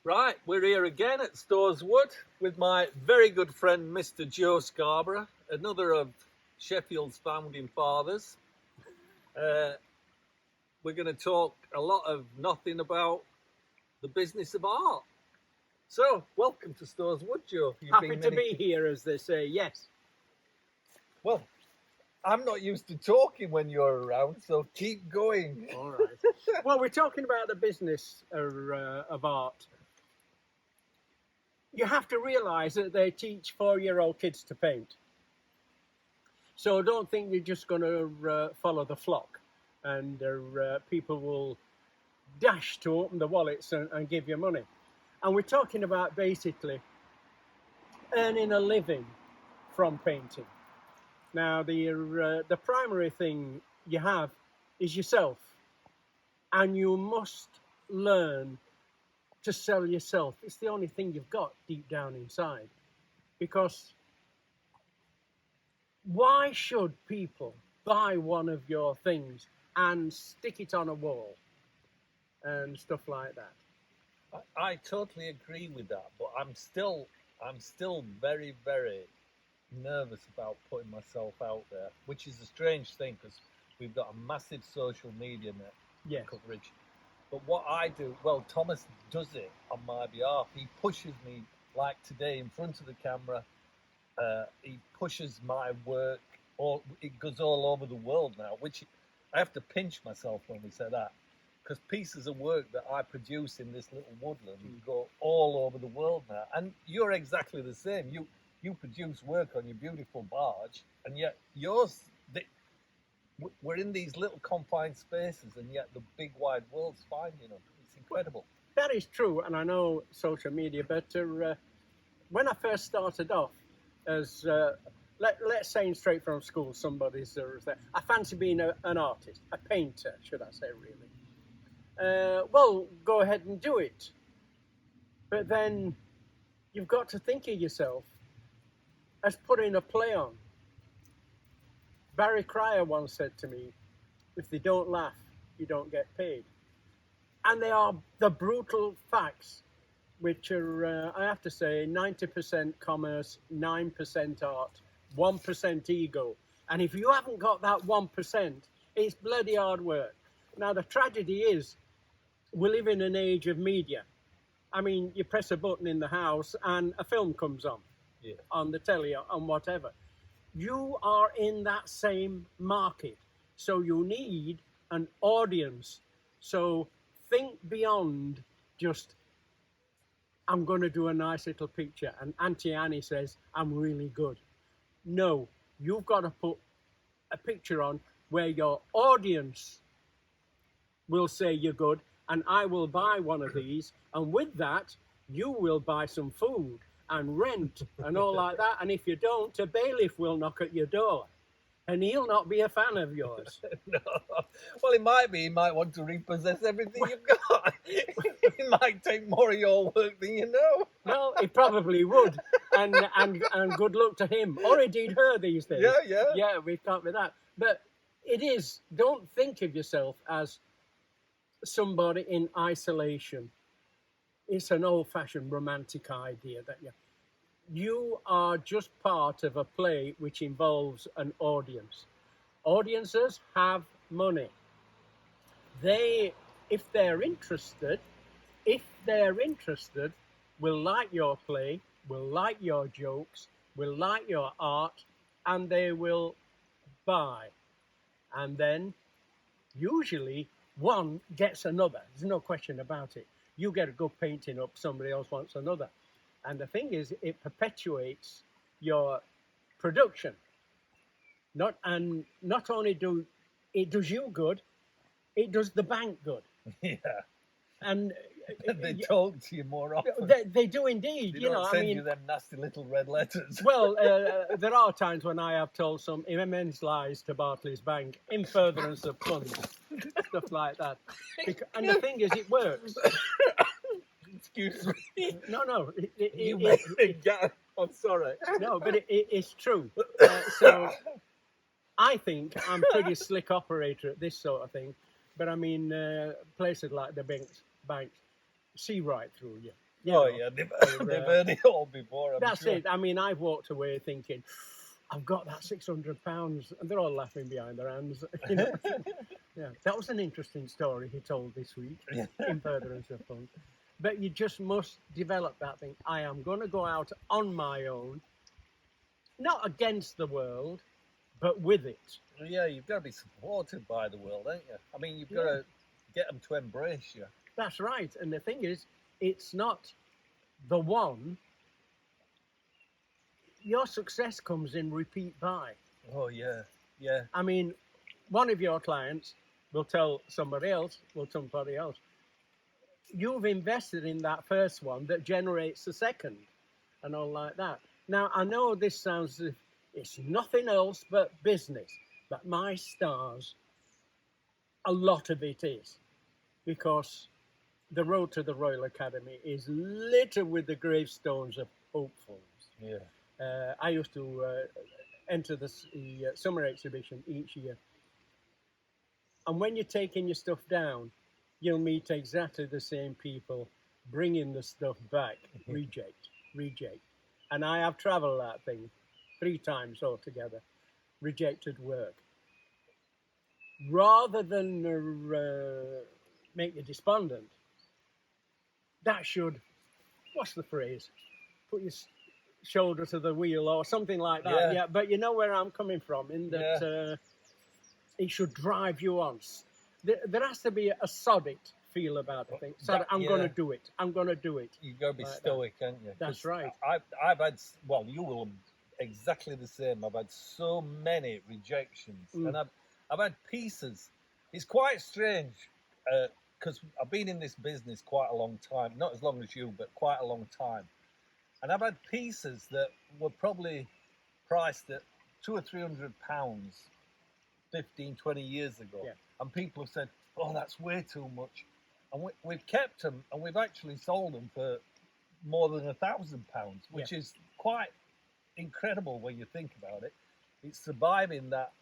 Right, we're here again at Stores Wood with my very good friend Mr. Joe Scarborough, another of Sheffield's founding fathers. We're going to talk a lot of nothing about the business of art. So, welcome to Stores Wood, Joe. Happy to be here, as they say, yes. Well, I'm not used to talking when you're around, so keep going. All right. Well, we're talking about the business of art. You have to realise that they teach 4-year-old kids to paint. So don't think you're just going to follow the flock and people will dash to open the wallets and give you money. And we're talking about basically earning a living from painting. Now, the primary thing you have is yourself, and you must learn to sell yourself. It's the only thing you've got deep down inside. Because why should people buy one of your things and stick it on a wall and stuff like that? I totally agree with that, but I'm still very, very nervous about putting myself out there, which is a strange thing because we've got a massive social media net coverage. But what I do, well, Thomas does it on my behalf. He pushes me, like today, in front of the camera. He pushes my work. It goes all over the world now, which I have to pinch myself when we say that, because pieces of work that I produce in this little woodland go all over the world now. And you're exactly the same. You produce work on your beautiful barge, and yet yours, we're in these little confined spaces, and yet the big wide world's finding them. It's incredible. That is true, and I know social media, but when I first started off as, let's say straight from school, somebody's I fancy being an artist, a painter, should I say, really. Well, go ahead and do it. But then you've got to think of yourself as putting a play on. Barry Cryer once said to me, if they don't laugh, you don't get paid. And they are the brutal facts, which are, I have to say, 90% commerce, 9% art, 1% ego. And if you haven't got that 1%, it's bloody hard work. Now, the tragedy is, we live in an age of media. I mean, you press a button in the house and a film comes on, on the telly, on whatever. You are in that same market, so you need an audience. So think beyond just, I'm going to do a nice little picture, and Auntie Annie says, I'm really good. No, you've got to put a picture on where your audience will say you're good, and I will buy one of these, and with that, you will buy some food and rent and all like that. And if you don't, a bailiff will knock at your door and he'll not be a fan of yours. No. Well, it might be. He might want to repossess everything you've got. He might take more of your work than you know. Well, he probably would. And good luck to him. Or indeed her these days. Yeah. Yeah, we can't be that. But it is, don't think of yourself as somebody in isolation. It's an old-fashioned romantic idea that you are just part of a play which involves an audience. Audiences have money. If they're interested, will like your play, will like your jokes, will like your art, and they will buy. And then usually one gets another. There's no question about it. You get a good painting up, somebody else wants another. And the thing is, it perpetuates your production. Not only do it does you good, it does the bank good. Yeah. And they talk to you more often. They do indeed. They don't send you them nasty little red letters. Well, there are times when I have told some immense lies to Barclays Bank in furtherance of funds, stuff like that. And the thing is, it works. Excuse me. No. I'm sorry. No, but it's true. So I think I'm a pretty slick operator at this sort of thing. But I mean, places like the banks see right through you. You Oh know, yeah, they're, they've heard it all before. I'm that's sure. it. I mean, I've walked away thinking, I've got that £600, and they're all laughing behind their hands. You know, yeah, that was an interesting story he told this week in furtherance of fun. But you just must develop that thing. I am going to go out on my own, not against the world, but with it. Yeah, you've got to be supported by the world, ain't you? I mean, you've got Yeah. to get them to embrace you. That's right. And the thing is, it's not the one. Your success comes in repeat buy. Oh yeah, yeah, I mean, one of your clients will tell somebody else, you've invested in that first one that generates the second, and all like that. Now, I know this sounds as if it's nothing else but business, but my stars, a lot of it is, because the road to the Royal Academy is littered with the gravestones of hopefuls. yeah. I used to enter the summer exhibition each year. And when you're taking your stuff down, you'll meet exactly the same people bringing the stuff back, reject. And I have travelled that thing 3 times altogether, rejected work. Rather than make you despondent, that should, what's the phrase? Put your shoulder to the wheel or something like that. Yeah, but you know where I'm coming from, in that it should drive you on. There has to be a solid feel about the thing. So I'm going to do it. I'm going to do it. You've got to be like stoic, haven't you? That's right. I've had, well, you will exactly the same. I've had so many rejections, and I've had pieces. It's quite strange because I've been in this business quite a long time, not as long as you, but quite a long time. And I've had pieces that were probably priced at £200 or £300 15, 20 years ago. Yeah. And people have said, oh, that's way too much. And we've kept them, and we've actually sold them for more than £1,000, which is quite incredible when you think about it. It's surviving that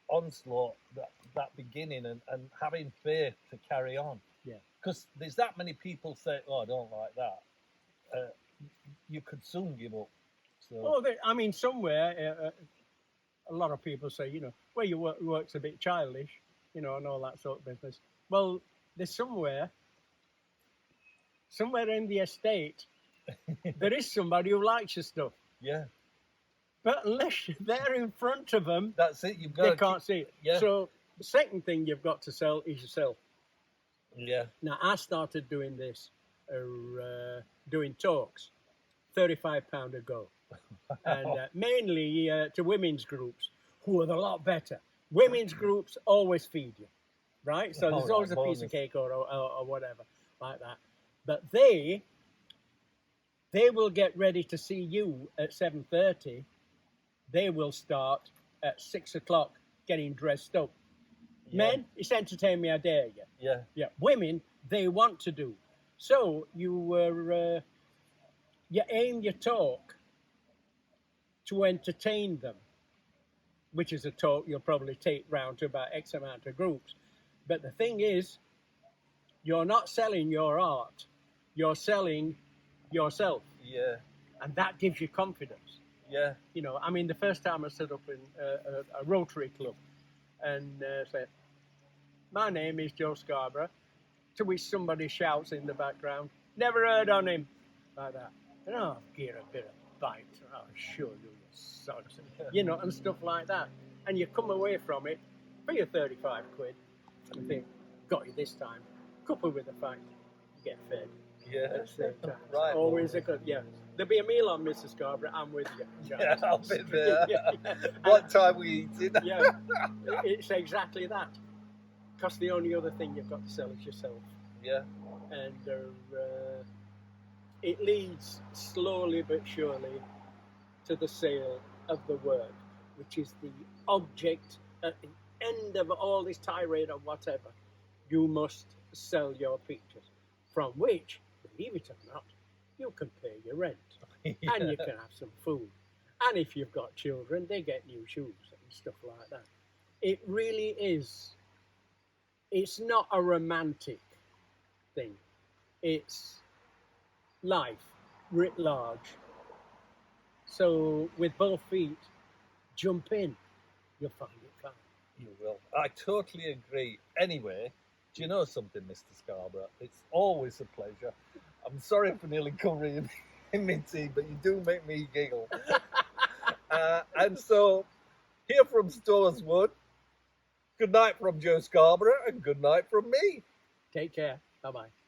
onslaught, that beginning, and having faith to carry on. Yeah. Because there's that many people say, oh, I don't like that. You could soon give up. So. Well, I mean, somewhere, a lot of people say, you know, well, your work's a bit childish, you know, and all that sort of business. Well, there's somewhere in the estate, there is somebody who likes your stuff. Yeah. But unless you're there in front of them, that's it. They can't see it. Yeah. So the second thing you've got to sell is yourself. Yeah. Now, I started doing this, doing talks, £35 a go. And mainly to women's groups, who are a lot better. Women's groups always feed you, right? So there's always a piece of cake or whatever like that. But they will get ready to see you at 7:30. They will start at 6 o'clock getting dressed up. Yeah. Men, it's entertain me, I dare you. Yeah. Yeah. Women, they want to do. So you aim your talk to entertain them, which is a talk you'll probably take round to about X amount of groups. But the thing is, you're not selling your art, you're selling yourself. Yeah. And that gives you confidence. Yeah. You know, I mean, the first time I stood up in a Rotary club and said, my name is Joe Scarborough, to which somebody shouts in the background, never heard on him, like that. And I'll get a bit of bite, I'll show you, you know, and stuff like that. And you come away from it for your 35 quid and think, got you this time. Coupled with the fact you get fed. Yeah. At the same time. Right. Always a good, yeah. There'll be a meal on, Mrs. Scarborough. I'm with you. Yeah, I'll be there. What time we eating? Yeah, it's exactly that. Because the only other thing you've got to sell is yourself. Yeah. And it leads slowly but surely to the sale of the work, which is the object at the end of all this tirade or whatever. You must sell your pictures, from which, believe it or not, you can pay your rent. Yeah. And you can have some food. And if you've got children, they get new shoes and stuff like that. It really is. It's not a romantic thing. It's life writ large. So with both feet, jump in, you'll find it fine. You will. I totally agree. Anyway, do you know something, Mr. Scarborough? It's always a pleasure. I'm sorry for nearly covering in my tea, but you do make me giggle. And so, here from Stores Wood, good night from Joe Scarborough, and good night from me. Take care. Bye bye.